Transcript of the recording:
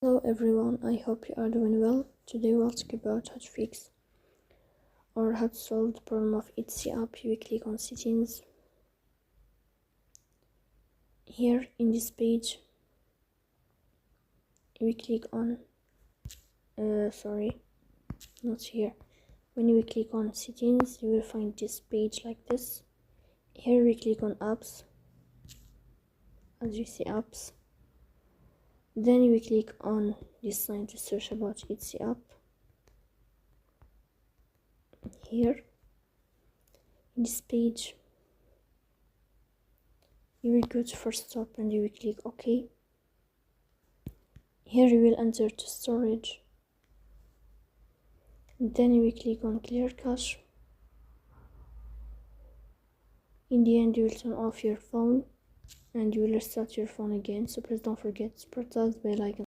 Hello everyone, I hope you are doing well. Today we'll talk about how to fix or how to solve the problem of Etsy app. You will click on settings. Here in this page, you will click on, not here. When you click on settings, you will find this page like this. Here we click on apps, as you see apps. Then you will click on this sign to search about Etsy app. Here in this page, you will go to Forcestop and you will click OK. Here you will enter to storage. Then you will click on clear cache. In the end, you will turn off your phone and you will restart your phone again. So please don't forget to press the bell icon.